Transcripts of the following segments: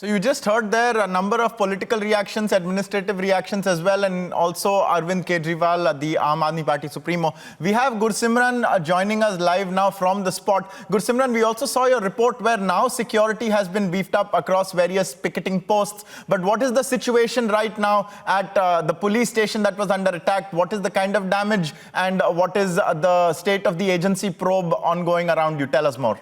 So you just heard there a number of political reactions, administrative reactions as well, and also Arvind Kejriwal, the Aam Aadmi Party Supremo. We have Gursimran joining us live now from the spot. Gursimran, we also saw your report where now security has been beefed up across various picketing posts. But what is the situation right now at the police station that was under attack? What is the kind of damage and what is the state of the agency probe ongoing around you? Tell us more.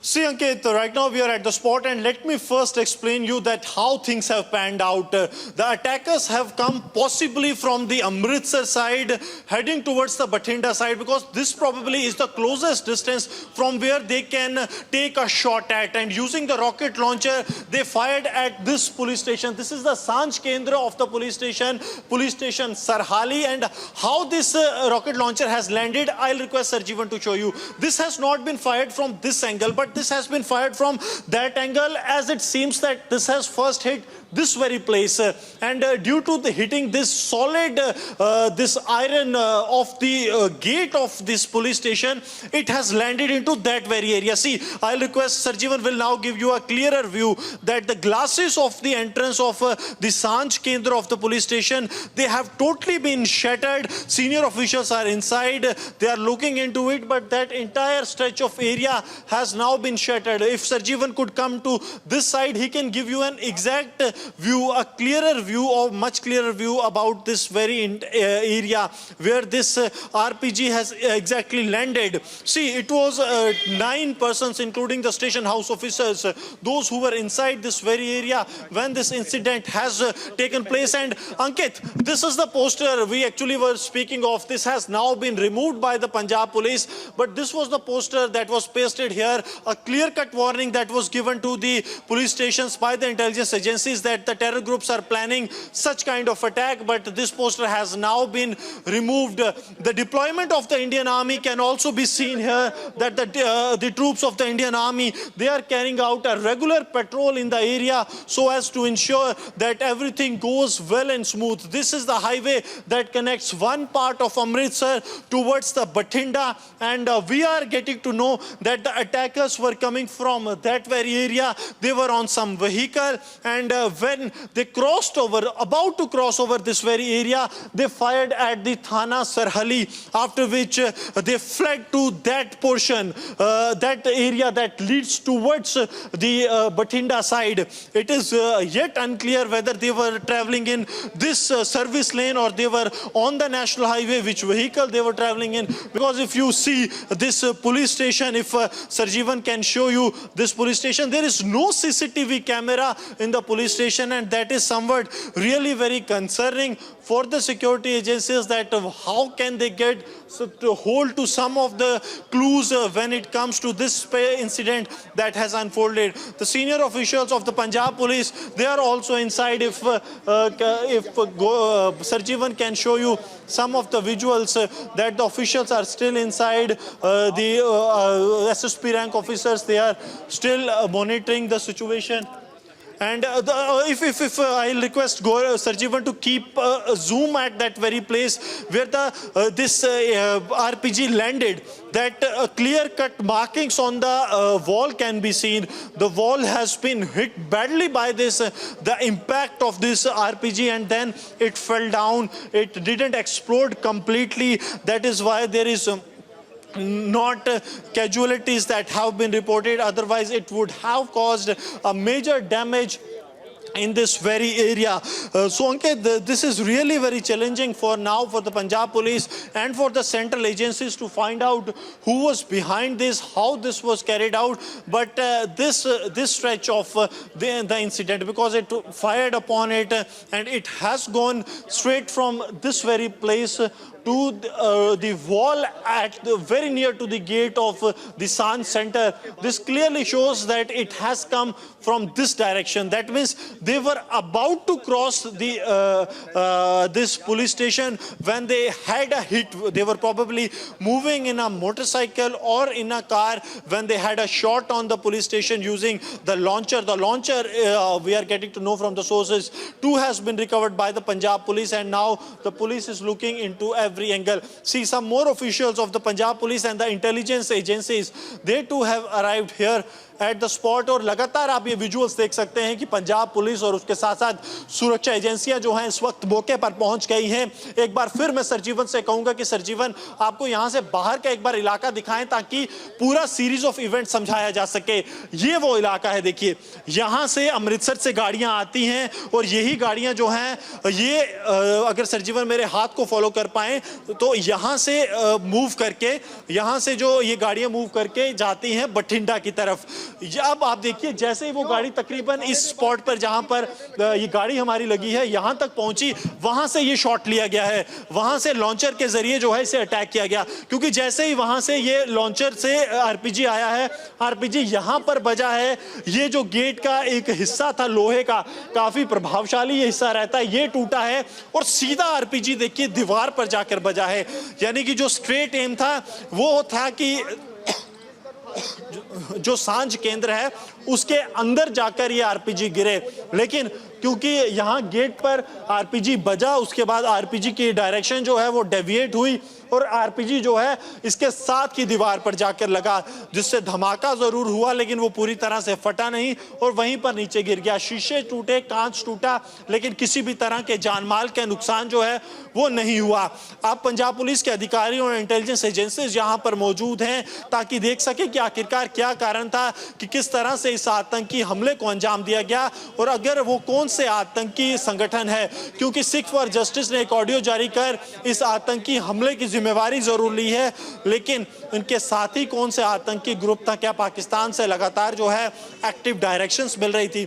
See, Ankit, right now we are at the spot, and let me first explain you that how things have panned out. The attackers have come possibly from the Amritsar side, heading towards the Bathinda side, because this probably is the closest distance from where they can take a shot at. And using the rocket launcher, they fired at this police station. This is the Sanj Kendra of the police station Sarhali. And how this rocket launcher has landed, I'll request Sarjeevan to show you. This has not been fired from this angle, but this has been fired from that angle, as it seems that this has first hit this very place, and due to the hitting this solid this iron of the gate of this police station, it has landed into that very area. See, I'll request Sarjeevan will now give you a clearer view that the glasses of the entrance of the Sanj Kendra of the police station, they have totally been shattered. Senior officials are inside, they are looking into it, but that entire stretch of area has now been shattered. If Sarjeevan could come to this side, he can give you an exact view, a clearer view, or much clearer view about this very area where this RPG has exactly landed. See, it was 9 persons, including the station house officers, those who were inside this very area when this incident has taken place. And Ankit, this is the poster we actually were speaking of. This has now been removed by the Punjab police, but this was the poster that was pasted here, a clear-cut warning that was given to the police stations by the intelligence agencies that the terror groups are planning such kind of attack. But this poster has now been removed. The deployment of the Indian Army can also be seen here, that the troops of the Indian Army, they are carrying out a regular patrol in the area so as to ensure that everything goes well and smooth. This is the highway that connects one part of Amritsar towards the Bathinda, and we are getting to know that the attackers were coming from that very area. They were on some vehicle, and when they crossed over, about to cross over this very area, they fired at the Thana Sarhali, after which they fled to that portion, that area that leads towards the Bathinda side. It is yet unclear whether they were traveling in this service lane or they were on the national highway, which vehicle they were traveling in. Because if you see this police station, if Sarjeevan can show you this police station, there is no CCTV camera in the police station, and that is somewhat really very concerning for the security agencies, that how can they get to hold to some of the clues when it comes to this incident that has unfolded. The senior officials of the Punjab police, they are also inside. If Sarjeevan can show you some of the visuals that the officials are still inside, the SSP rank officers, they are still monitoring the situation. And if I'll request Sarjeevan to keep a zoom at that very place where this RPG landed, that clear-cut markings on the wall can be seen. The wall has been hit badly by this, the impact of this RPG, and then it fell down. It didn't explode completely. That is why there is not casualties that have been reported. Otherwise, it would have caused a major damage in this very area. So Ankit, this is really very challenging for now for the Punjab police and for the central agencies to find out who was behind this, how this was carried out. But this stretch of the incident, because it fired upon it and it has gone straight from this very place to the wall at very near to the gate of the Sanj Center. This clearly shows that it has come from this direction. That means they were about to cross the this police station when they had a hit. They were probably moving in a motorcycle or in a car when they had a shot on the police station using the launcher. The launcher, we are getting to know from the sources, too has been recovered by the Punjab police, and now the police is looking into every angle. See, some more officials of the Punjab police and the intelligence agencies, they too have arrived here at the spot और लगातार आप ये visuals देख सकते हैं कि Punjab police और उसके साथ साथ सुरक्षा एजेंसियां जो हैं इस वक्त मौके पर पहुंच गई हैं। एक बार फिर मैं सरजीवन से कहूंगा कि सरजीवन आपको यहां से बाहर का एक बार इलाका दिखाएं ताकि पूरा सीरीज ऑफ इवेंट समझाया जा सके। ये वो इलाका है, देखिए यहां से अमृतसर से गाड़ियां आती हैं और यही गाड़ियां जो हैं ये अगर सरजीवन मेरे हाथ को फॉलो कर पाए तो यहां से मूव करके यहां से जो ये गाड़ियां मूव करके जाती हैं बठिंडा की तरफ। अब आप देखिए जैसे ही वो गाड़ी तकरीबन इस स्पॉट पर जहां पर ये गाड़ी हमारी लगी है यहां तक पहुंची, वहां से ये शॉट लिया गया है, वहां से लॉन्चर के जरिए जो है इसे अटैक किया गया। क्योंकि जैसे ही वहां से ये लॉन्चर से आरपीजी आया है, आरपीजी यहां पर बजा है, ये जो गेट का एक हिस्सा था लोहे का, काफी प्रभावशाली ये हिस्सा रहता है, ये टूटा है और सीधा आरपीजी देखिए दीवार पर जाकर बजा है। यानी कि जो स्ट्रेट एम था वो था कि जो सांझ केंद्र है उसके अंदर जाकर ये आरपीजी गिरे, लेकिन क्योंकि यहां गेट पर आरपीजी बजा उसके बाद आरपीजी की डायरेक्शन जो है वो डेविएट हुई और आरपीजी जो है इसके साथ की दीवार पर जाकर लगा, जिससे धमाका जरूर हुआ लेकिन वो पूरी तरह से फटा नहीं और वहीं पर नीचे गिर गया। शीशे टूटे, कांच टूटा, लेकिन किसी भी तरह के जानमाल के नुकसान जो है वो नहीं हुआ। आप पंजाब पुलिस के अधिकारी और इंटेलिजेंस एजेंसीज यहां पर मौजूद हैं ताकि देख सके कि आखिरकार क्या कारण था कि किस तरह से इस आतंकी हमले को अंजाम दिया गया और अगर वो कौन से आतंकी संगठन है, क्योंकि सिख फॉर जस्टिस ने एक ऑडियो जारी कर इस आतंकी हमले की जिम्मेवारी जरूर ली है, लेकिन इनके साथ ही कौन से आतंकी ग्रुप था, क्या पाकिस्तान से लगातार जो है एक्टिव डायरेक्शंस मिल रही थी।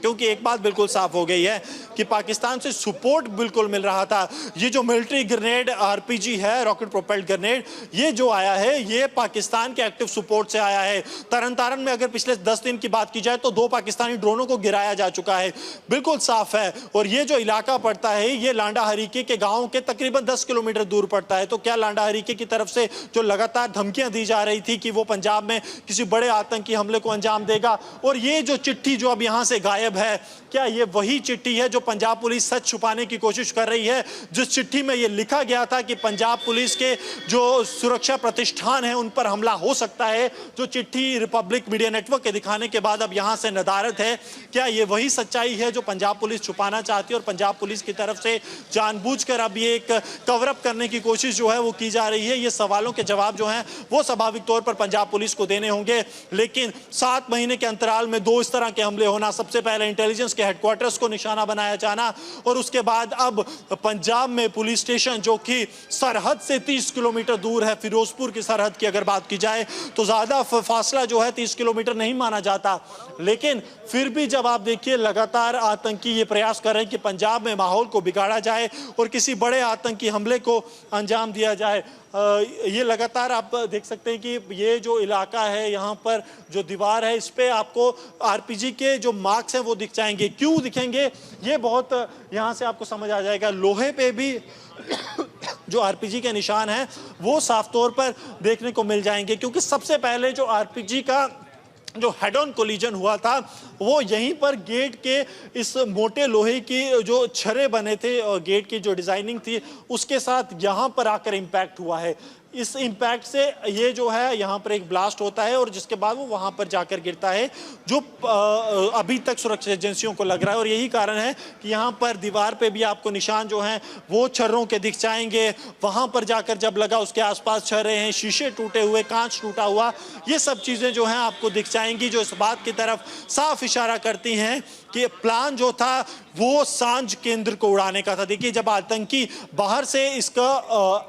क्योंकि एक बात बिल्कुल साफ हो गई है कि पाकिस्तान से सपोर्ट बिल्कुल मिल रहा था। ये जो मिलिट्री ग्रेनेड आरपीजी है, रॉकेट प्रोपेल्ड ग्रेनेड, ये जो आया है ये पाकिस्तान के एक्टिव सपोर्ट से आया है। तरन तारन में अगर पिछले 10 दिन की बात की जाए तो 2 पाकिस्तानी ड्रोनों को गिराया जा चुका है, बिल्कुल साफ है। और ये जो इलाका पड़ता है ये लांडा हरीके के गाँव के तकरीबन 10 किलोमीटर दूर पड़ता है। तो क्या लांडा हरीके की तरफ से जो लगातार धमकियां दी जा रही थी कि वो पंजाब में किसी बड़े आतंकी हमले को अंजाम देगा, और ये जो चिट्ठी जो अब यहाँ से गायब है, क्या ये वही चिट्ठी है जो पंजाब पुलिस सच छुपाने की कोशिश कर रही है, जिस चिट्ठी में ये लिखा गया था कि पंजाब पुलिस के जो सुरक्षा प्रतिष्ठान हैं उन पर हमला हो सकता है, जो चिट्ठी रिपब्लिक मीडिया नेटवर्क के दिखाने के बाद अब यहां से नदारद है। क्या ये वही सच्चाई है जो पंजाब पुलिस छुपाना चाहती है और पंजाब पुलिस की तरफ से जानबूझकर अब ये एक कवर अप करने की कोशिश जो है वो की जा रही है? ये सवालों के जवाब जो हैं वो स्वाभाविक तौर पर पंजाब पुलिस को देने होंगे, लेकिन 7 महीने के अंतराल में 2 इस तरह के हमले होना, सबसे पहले इंटेलिजेंस के हेडक्वार्टर्स को निशाना बनाया जाना और उसके बाद अब पंजाब में पुलिस स्टेशन जो कि सरहद से 30 किलोमीटर दूर है, फिरोजपुर की सरहद की अगर बात की जाए तो ज्यादा फासला जो है 30 किलोमीटर नहीं माना जाता, लेकिन फिर भी जब आप देखिए लगातार आतंकी ये प्रयास कर रहे हैं कि पंजाब में माहौल को बिगाड़ा जाए और किसी बड़े आतंकी हमले को अंजाम दिया जाए। ये लगातार आप देख सकते हैं कि ये जो इलाका है यहाँ पर जो दीवार है इस पे आपको आरपीजी के जो मार्क्स हैं वो दिख जाएंगे। क्यों दिखेंगे ये बहुत यहाँ से आपको समझ आ जाएगा। लोहे पे भी जो आरपीजी के निशान हैं वो साफ तौर पर देखने को मिल जाएंगे, क्योंकि सबसे पहले जो आरपीजी का जो हेड ऑन कोलिजन हुआ था वो यहीं पर गेट के इस मोटे लोहे की जो छर्रे बने थे और गेट की जो डिजाइनिंग थी उसके साथ यहाँ पर आकर इम्पैक्ट हुआ है। इस इम्पैक्ट से ये जो है यहाँ पर एक ब्लास्ट होता है और जिसके बाद वो वहाँ पर जाकर गिरता है, जो अभी तक सुरक्षा एजेंसियों को लग रहा है। और यही कारण है कि यहाँ पर दीवार पे भी आपको निशान जो हैं वो छर्रों के दिख जाएंगे। वहाँ पर जाकर जब लगा उसके आसपास छर्रे हैं, शीशे टूटे हुए, कांच टूटा हुआ, ये सब चीज़ें जो हैं आपको दिख जाएंगी, जो इस बात की तरफ साफ इशारा करती हैं कि प्लान जो था वो सांझ केंद्र को उड़ाने का था। देखिए जब आतंकी बाहर से इसका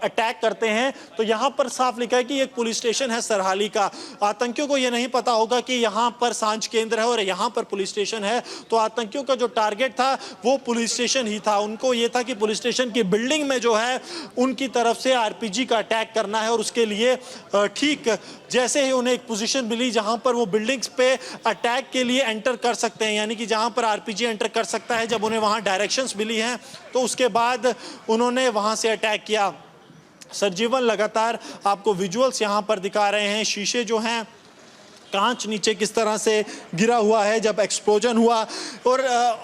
अटैक करते हैं तो यहाँ पर साफ लिखा है कि एक पुलिस स्टेशन है सरहाली का। आतंकियों को यह नहीं पता होगा कि यहाँ पर सांझ केंद्र है और यहाँ पर पुलिस स्टेशन है, तो आतंकियों का जो टारगेट था वो पुलिस स्टेशन ही था। उनको ये था कि पुलिस स्टेशन की बिल्डिंग में जो है उनकी तरफ से आरपीजी का अटैक करना है, और उसके लिए ठीक जैसे ही उन्हें एक पोजीशन मिली जहां पर वो बिल्डिंग्स पे अटैक के लिए एंटर कर सकते हैं, यानी कि जहां पर आरपीजी एंटर कर सकता है, जब उन्हें वहां डायरेक्शंस मिली हैं तो उसके बाद उन्होंने वहां से अटैक किया। सरजीवन लगातार आपको विजुअल्स यहां पर दिखा रहे हैं, शीशे जो हैं, कांच नीचे किस तरह से गिरा हुआ है जब एक्सप्लोजन हुआ। और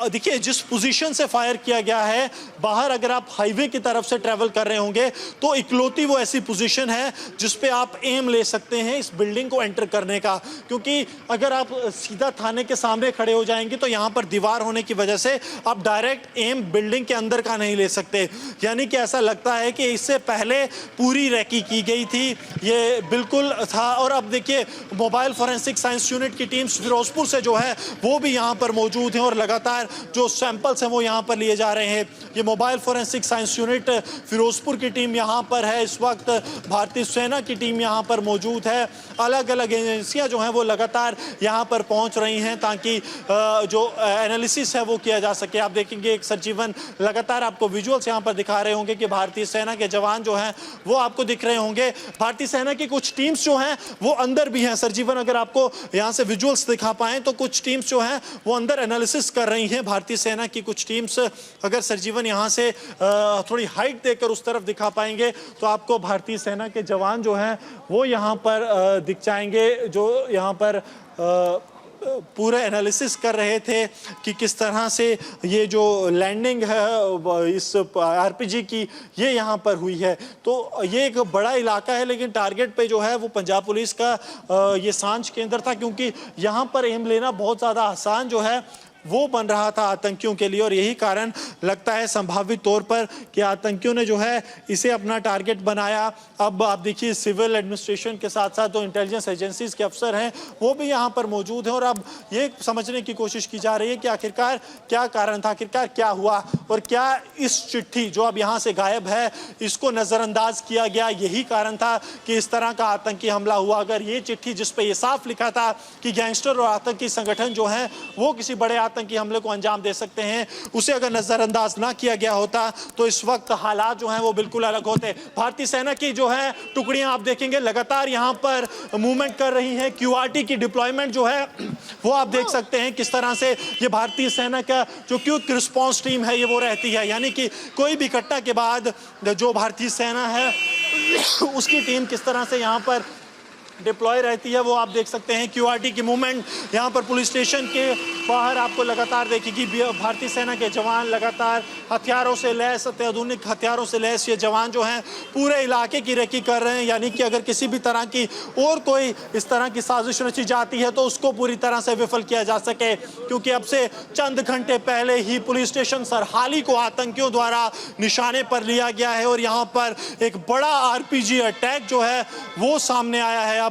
देखिए जिस पोजीशन से फायर किया गया है, बाहर अगर आप हाईवे की तरफ से ट्रैवल कर रहे होंगे तो इकलौती वो ऐसी पोजीशन है जिस पे आप एम ले सकते हैं इस बिल्डिंग को एंटर करने का, क्योंकि अगर आप सीधा थाने के सामने खड़े हो जाएंगे तो यहाँ पर दीवार होने की वजह से आप डायरेक्ट एम बिल्डिंग के अंदर का नहीं ले सकते। यानी कि ऐसा लगता है कि इससे पहले पूरी रैकी की गई थी, ये बिल्कुल था। और अब देखिए मोबाइल फॉरेंसिक साइंस यूनिट की टीम्स फिरोजपुर से जो है वो भी यहां पर मौजूद हैं और लगातार जो सैंपल्स हैं वो यहां पर लिए जा रहे हैं। ये mobile forensic science unit Firozpur की टीम यहां पर है, इस वक्त भारतीय सेना की टीम यहां पर मौजूद है। अलग अलग एजेंसियां जो हैं वो लगातार यहां पर पहुंच रही हैं ताकि जो एनालिसिस है वो किया जा सके। आप देखेंगे एक सजीवन लगातार आपको विजुअल्स यहां पर दिखा रहे होंगे कि भारतीय सेना के जवान जो हैं वो आपको दिख रहे होंगे। भारतीय सेना की कुछ टीम्स जो हैं वो अंदर भी हैं। सरजीवन अगर आपको यहां से विजुअल्स दिखा पाएं तो कुछ टीम्स जो हैं वो अंदर एनालिसिस कर रही हैं। भारतीय सेना की कुछ टीम्स, अगर सरजीवन यहां से थोड़ी हाइट देकर उस तरफ दिखा पाएंगे तो आपको भारतीय सेना के जवान जो हैं वो यहां पर दिख जाएंगे, जो यहां पर पूरे एनालिसिस कर रहे थे कि किस तरह से ये जो लैंडिंग है इस आरपीजी की ये यहाँ पर हुई है। तो ये एक बड़ा इलाका है, लेकिन टारगेट पे जो है वो पंजाब पुलिस का ये सांझ केंद्र था, क्योंकि यहाँ पर एम लेना बहुत ज़्यादा आसान जो है वो बन रहा था आतंकियों के लिए। और यही कारण लगता है संभावित तौर पर कि आतंकियों ने जो है इसे अपना टारगेट बनाया। अब आप देखिए सिविल एडमिनिस्ट्रेशन के साथ साथ जो इंटेलिजेंस एजेंसीज के अफसर हैं वो भी यहाँ पर मौजूद हैं, और अब ये समझने की कोशिश की जा रही है कि आखिरकार क्या कारण था, आखिरकार क्या हुआ, और क्या इस चिट्ठी जो अब यहाँ से गायब है इसको नज़रअंदाज किया गया, यही कारण था कि इस तरह का आतंकी हमला हुआ। अगर ये चिट्ठी जिस पे ये साफ लिखा था कि गैंगस्टर और आतंकी संगठन जो हैं वो किसी बड़े आतंकी हमले को अंजाम दे सकते हैं, उसे अगर नजरअंदाज ना किया गया होता तो इस वक्त हालात जो हैं वो बिल्कुल अलग होते। भारतीय सेना की जो है टुकड़ियां आप देखेंगे लगातार यहां पर मूवमेंट कर रही हैं। क्यूआरटी की डिप्लॉयमेंट जो है वो आप देख सकते हैं किस तरह से ये भारतीय सेना का जो क्विक रिस्पांस टीम है ये वो रहती है, यानी कि कोई भी घटना के बाद जो भारतीय सेना है उसकी टीम किस तरह से यहां पर डिप्लॉय रहती है वो आप देख सकते हैं। क्यूआरटी की मूवमेंट यहाँ पर पुलिस स्टेशन के बाहर आपको लगातार देखेगी। भारतीय सेना के जवान लगातार हथियारों से लैस, अत्याधुनिक हथियारों से लैस ये जवान जो हैं पूरे इलाके की रेकी कर रहे हैं, यानी कि अगर किसी भी तरह की और कोई इस तरह की साजिश रची जाती है तो उसको पूरी तरह से विफल किया जा सके, क्योंकि अब से चंद घंटे पहले ही पुलिस स्टेशन सरहाली को आतंकियों द्वारा निशाने पर लिया गया है और यहाँ पर एक बड़ा आरपीजी अटैक जो है वो सामने आया है। अब